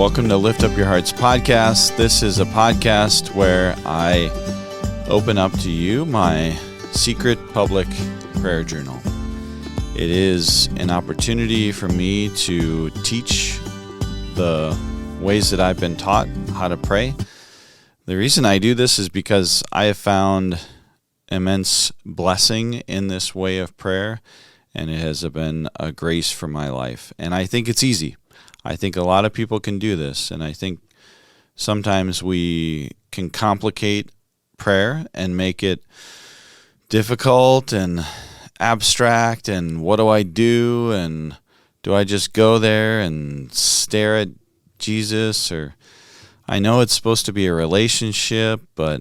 welcome to Lift Up Your Hearts podcast. This is a podcast where I open up to you my secret public prayer journal. It is an opportunity for me to teach the ways that I've been taught how to pray. The reason I do this is because I have found immense blessing in this way of prayer, and it has been a grace for my life. And I think it's easy. I think a lot of people can do this, and I think sometimes we can complicate prayer and make it difficult and abstract, and what do I do, and do I just go there and stare at Jesus? Or I know it's supposed to be a relationship, but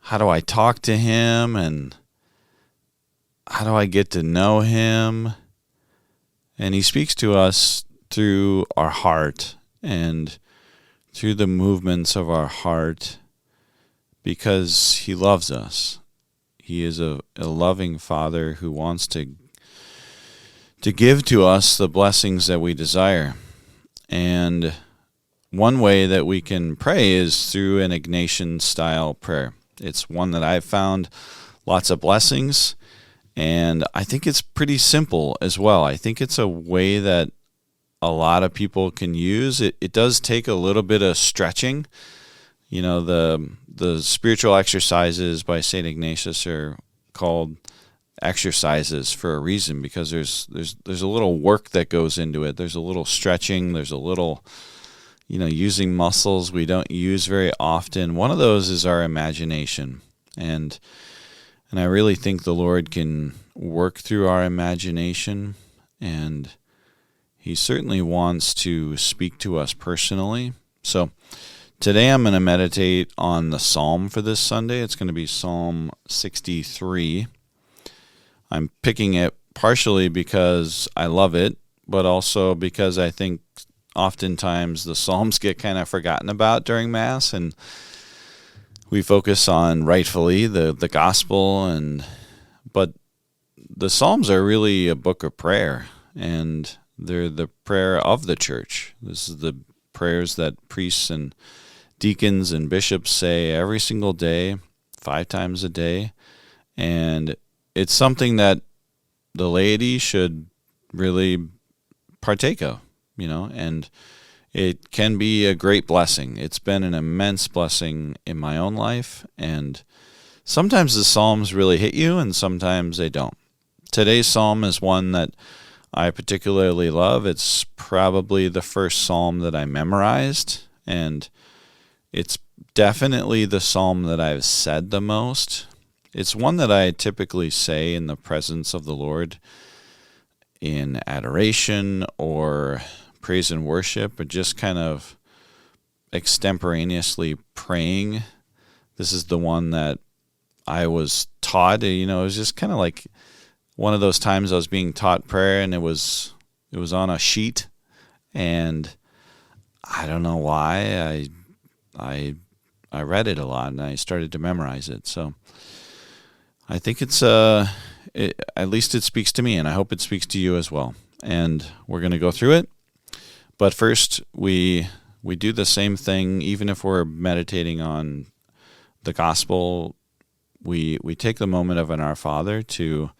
how do I talk to him, and how do I get to know him? And he speaks to us through our heart and through the movements of our heart because he loves us. He is a loving Father who wants to give to us the blessings that we desire. And one way that we can pray is through an Ignatian-style prayer. It's one that I've found lots of blessings, and I think it's pretty simple as well. I think it's a way that a lot of people can use. It does take a little bit of stretching. You know, the spiritual exercises by St. Ignatius are called exercises for a reason, because there's a little work that goes into it. There's a little stretching. There's a little, using muscles we don't use very often. One of those is our imagination. And I really think the Lord can work through our imagination, and he certainly wants to speak to us personally. So today I'm going to meditate on the psalm for this Sunday. It's going to be Psalm 63. I'm picking it partially because I love it, but also because I think oftentimes the psalms get kind of forgotten about during Mass, and we focus on rightfully the gospel, but the psalms are really a book of prayer, and they're the prayer of the church. This is the prayers that priests and deacons and bishops say every single day, 5 times a day. And it's something that the laity should really partake of, and it can be a great blessing. It's been an immense blessing in my own life, and sometimes the Psalms really hit you, and sometimes they don't. Today's Psalm is one that I particularly love. It's probably the first Psalm that I memorized, and it's definitely the Psalm that I've said the most. It's one that I typically say in the presence of the Lord in adoration or praise and worship, or just kind of extemporaneously praying. This is the one that I was taught. It was just kind of like one of those times I was being taught prayer, and it was on a sheet, and I don't know why I read it a lot, and I started to memorize it. So I think it's at least it speaks to me, and I hope it speaks to you as well. And we're going to go through it. But first, we do the same thing, even if we're meditating on the gospel. We take the moment of an Our Father to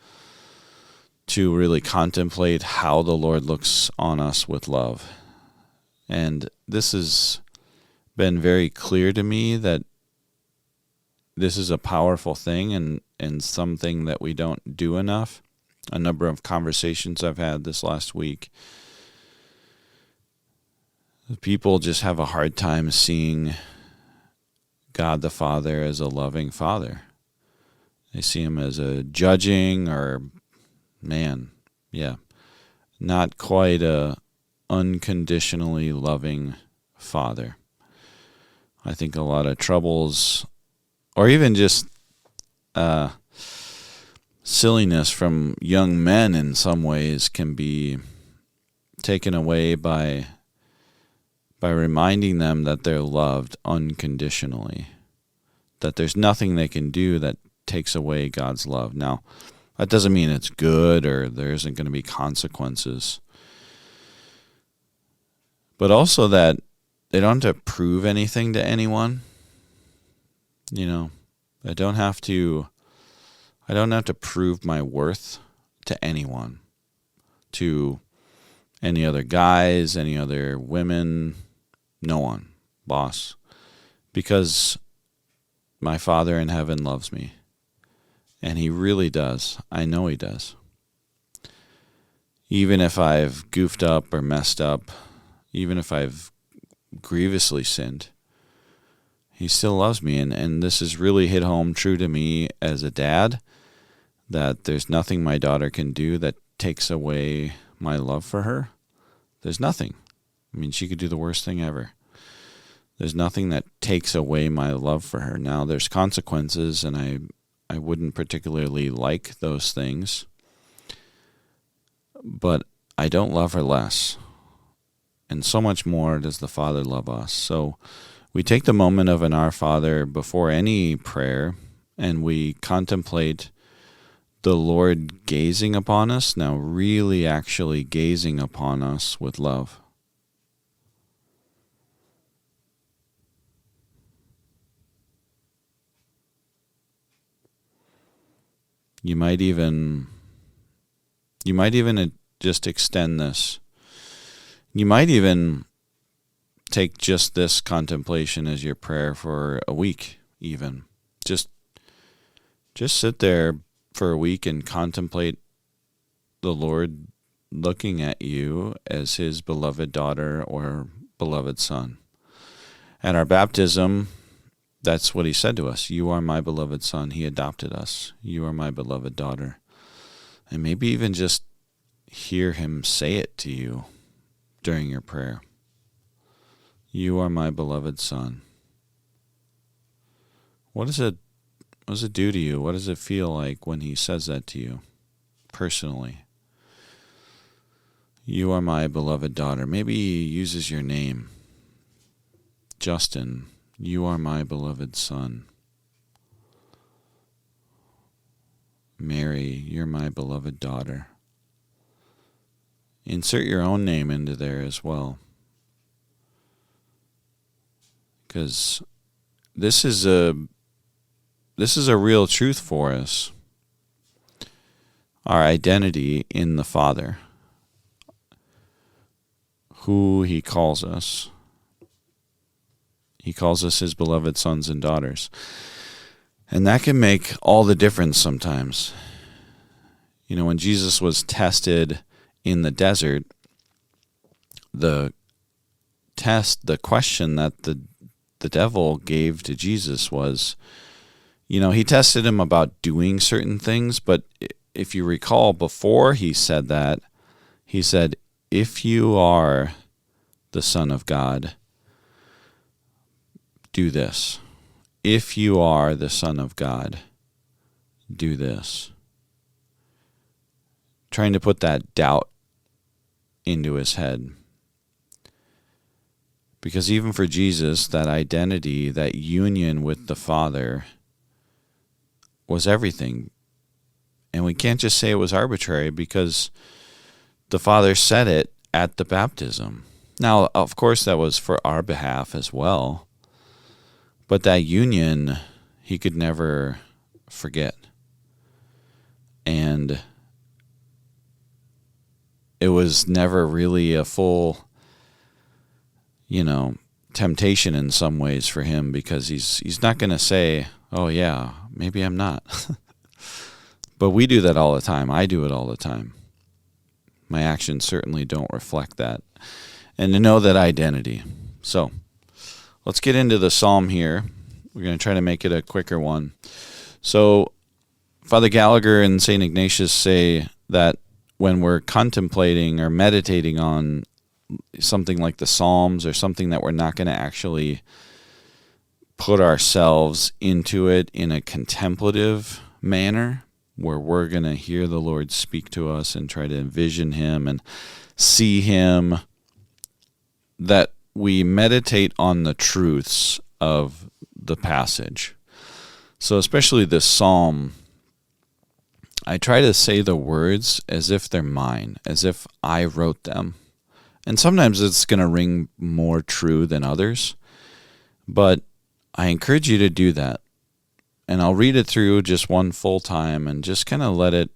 really contemplate how the Lord looks on us with love. And this has been very clear to me that this is a powerful thing, and something that we don't do enough. A number of conversations I've had this last week, people just have a hard time seeing God the Father as a loving Father. They see him as a judging, or not quite a unconditionally loving Father. I think a lot of troubles, or even just silliness from young men in some ways, can be taken away by reminding them that they're loved unconditionally, that there's nothing they can do that takes away God's love. Now, that doesn't mean it's good or there isn't going to be consequences, but also that they don't have to prove anything to anyone. You know, I don't have to prove my worth to anyone, to any other guys, any other women, no one, boss, because my Father in heaven loves me, and he really does. I know he does. Even if I've goofed up or messed up, even if I've grievously sinned, he still loves me, and this has really hit home true to me as a dad, that there's nothing my daughter can do that takes away my love for her. There's nothing. I mean, she could do the worst thing ever. There's nothing that takes away my love for her. Now, there's consequences, and I wouldn't particularly like those things, but I don't love her less. And so much more does the Father love us. So we take the moment of an Our Father before any prayer, and we contemplate the Lord gazing upon us, now really actually gazing upon us with love. You might even just extend this. You might even take just this contemplation as your prayer for a week, even. Just sit there for a week and contemplate the Lord looking at you as his beloved daughter or beloved son. At our baptism, that's what he said to us. You are my beloved son. He adopted us. You are my beloved daughter. And maybe even just hear him say it to you during your prayer. You are my beloved son. What does it do to you? What does it feel like when he says that to you personally? You are my beloved daughter. Maybe he uses your name. Justin, you are my beloved son. Mary, you're my beloved daughter. Insert your own name into there as well. Because this is a real truth for us. Our identity in the Father, who he calls us. He calls us his beloved sons and daughters. And that can make all the difference sometimes. You know, when Jesus was tested in the desert, the question that the devil gave to Jesus was, you know, he tested him about doing certain things, but if you recall, before he said that, he said, if you are the Son of God, do this. If you are the Son of God, do this. Trying to put that doubt into his head. Because even for Jesus, that identity, that union with the Father was everything. And we can't just say it was arbitrary because the Father said it at the baptism. Now, of course, that was for our behalf as well. But that union, he could never forget. And it was never really a full, temptation in some ways for him, because he's not going to say, oh yeah, maybe I'm not. But we do that all the time. I do it all the time. My actions certainly don't reflect that. And to know that identity. So, let's get into the psalm here. We're going to try to make it a quicker one. So, Father Gallagher and St. Ignatius say that when we're contemplating or meditating on something like the Psalms, or something that we're not going to actually put ourselves into it in a contemplative manner, where we're going to hear the Lord speak to us and try to envision him and see him, that we meditate on the truths of the passage. So especially this psalm, I try to say the words as if they're mine, as if I wrote them, And sometimes it's going to ring more true than others. But I encourage you to do that. And I'll read it through just one full time and just kind of let it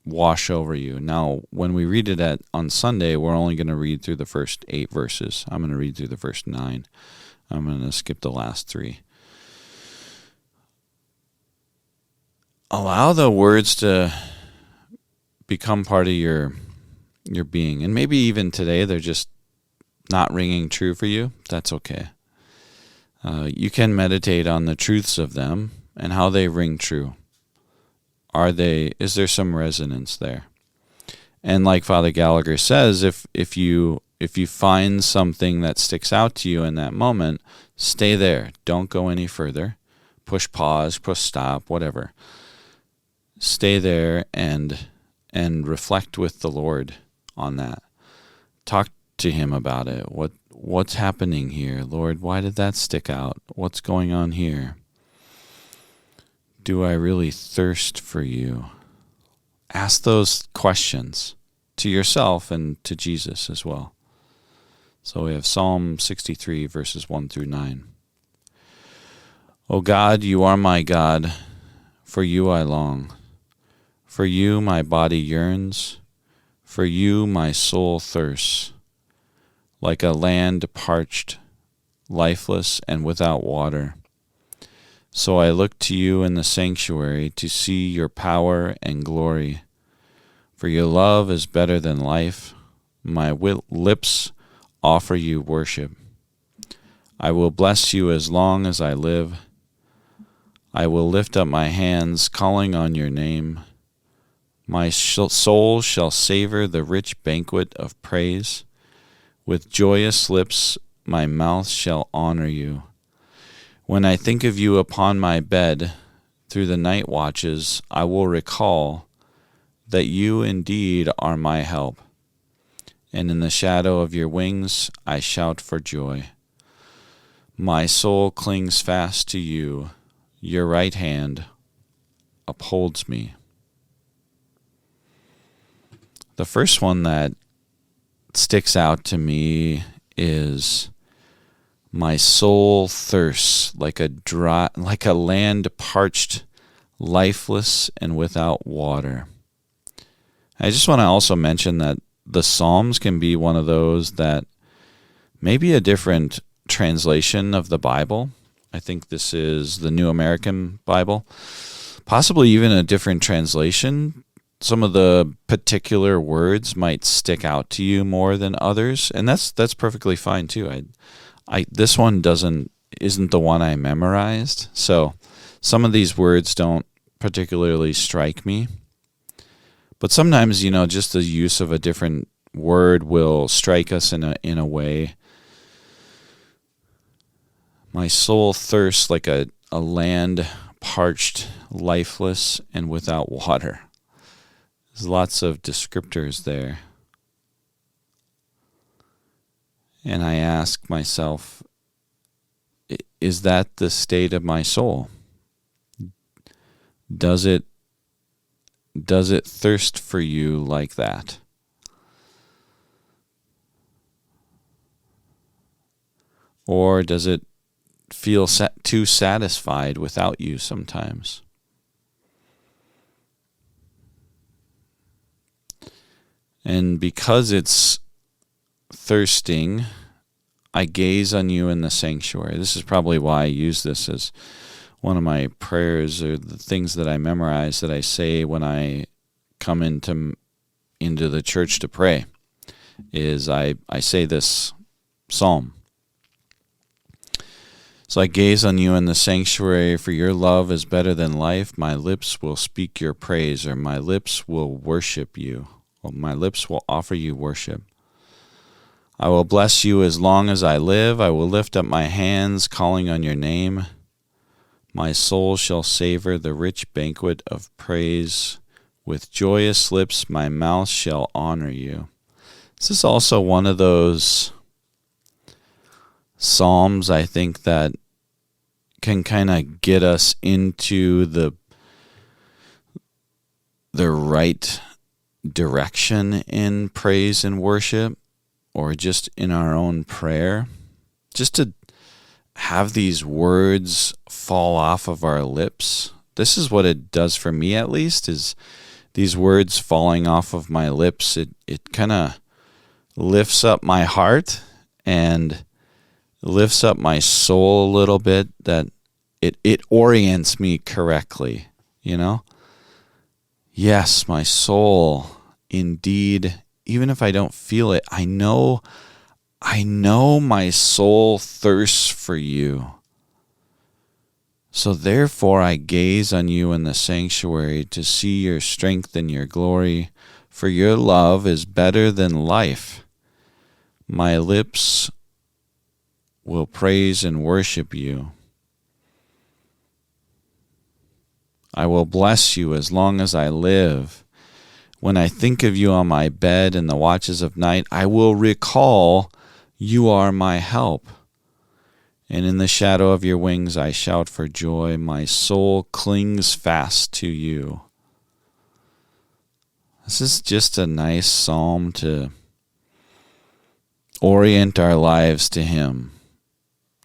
wash over you. Now, when we read it on Sunday, we're only going to read through the first 8 verses. I'm going to read through the first 9. I'm going to skip the last 3. Allow the words to become part of your being. And maybe even today they're just not ringing true for you. That's okay. You can meditate on the truths of them and how they ring true. Is there some resonance there? And like Father Gallagher says, if you find something that sticks out to you in that moment, stay there. Don't go any further. Push pause, push stop, whatever. Stay there and reflect with the Lord on that. Talk to him about it. What's happening here? Lord, why did that stick out? What's going on here? Do I really thirst for you? Ask those questions to yourself and to Jesus as well. So we have Psalm 63, verses 1 through 9. O God, you are my God, for you I long. For you my body yearns, for you my soul thirsts. Like a land parched, lifeless, and without water. So I look to you in the sanctuary to see your power and glory. For your love is better than life. My lips offer you worship. I will bless you as long as I live. I will lift up my hands, calling on your name. My soul shall savor the rich banquet of praise. With joyous lips my mouth shall honor you. When I think of you upon my bed, through the night watches, I will recall that you indeed are my help. And in the shadow of your wings I shout for joy. My soul clings fast to you. Your right hand upholds me. The first one that sticks out to me is my soul thirsts like a land parched, lifeless, and without water. I just want to also mention that the Psalms can be one of those that maybe a different translation of the Bible. I think this is the New American Bible. Possibly even a different translation. Some of the particular words might stick out to you more than others, and that's perfectly fine too. This one isn't the one I memorized, so some of these words don't particularly strike me. But sometimes, just the use of a different word will strike us in a way. My soul thirsts like a land parched, lifeless, and without water. There's lots of descriptors there. And I ask myself, is that the state of my soul? Does it thirst for you like that? Or does it feel too satisfied without you sometimes? And because it's thirsting, I gaze on you in the sanctuary. This is probably why I use this as one of my prayers, or the things that I memorize that I say when I come into the church to pray, is I say this psalm. So I gaze on you in the sanctuary, for your love is better than life. My lips will speak your praise, or my lips will worship you. Or my lips will offer you worship. I will bless you as long as I live. I will lift up my hands, calling on your name. My soul shall savor the rich banquet of praise. With joyous lips my mouth shall honor you. This is also one of those psalms, I think, that can kind of get us into the right direction in praise and worship, or just in our own prayer, just to have these words fall off of our lips. This is what it does for me, at least, is these words falling off of my lips. It kind of lifts up my heart and lifts up my soul a little bit, that it orients me correctly, Yes, my soul, indeed, even if I don't feel it, I know my soul thirsts for you. So therefore I gaze on you in the sanctuary to see your strength and your glory, for your love is better than life. My lips will praise and worship you. I will bless you as long as I live. When I think of you on my bed in the watches of night, I will recall you are my help. And in the shadow of your wings I shout for joy. My soul clings fast to you. This is just a nice psalm to orient our lives to Him,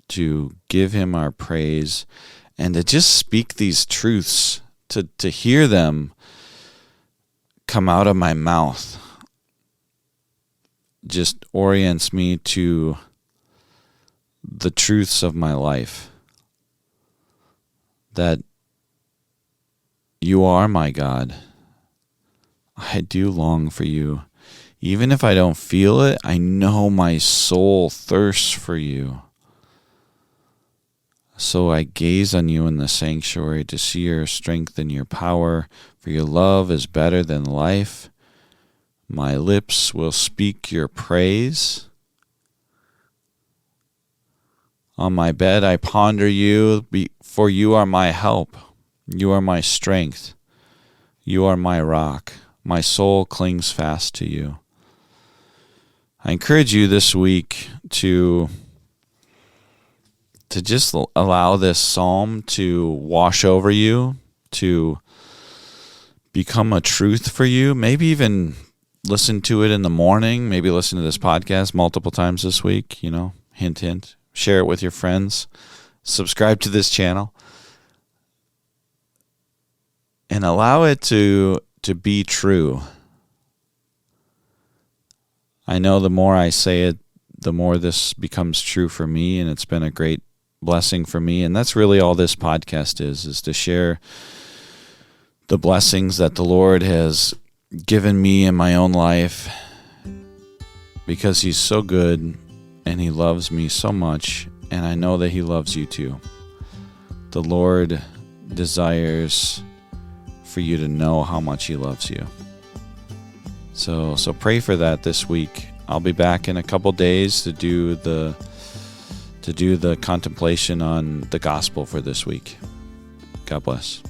to give Him our praise, and to just speak these truths, to hear them come out of my mouth, just orients me to the truths of my life. That you are my God. I do long for you. Even if I don't feel it, I know my soul thirsts for you. So I gaze on you in the sanctuary to see your strength and your power, for your love is better than life. My lips will speak your praise. On my bed I ponder you, for you are my help. You are my strength. You are my rock. My soul clings fast to you. I encourage you this week to just allow this psalm to wash over you, to become a truth for you. Maybe even listen to it in the morning. Maybe listen to this podcast multiple times this week. Hint, hint. Share it with your friends. Subscribe to this channel. And allow it to be true. I know the more I say it, the more this becomes true for me, and it's been a great blessing for me. And that's really all this podcast is to share the blessings that the Lord has given me in my own life, because He's so good and He loves me so much, and I know that He loves you too. The Lord desires for you to know how much He loves you. So pray for that this week. I'll be back in a couple days to do the contemplation on the gospel for this week. God bless.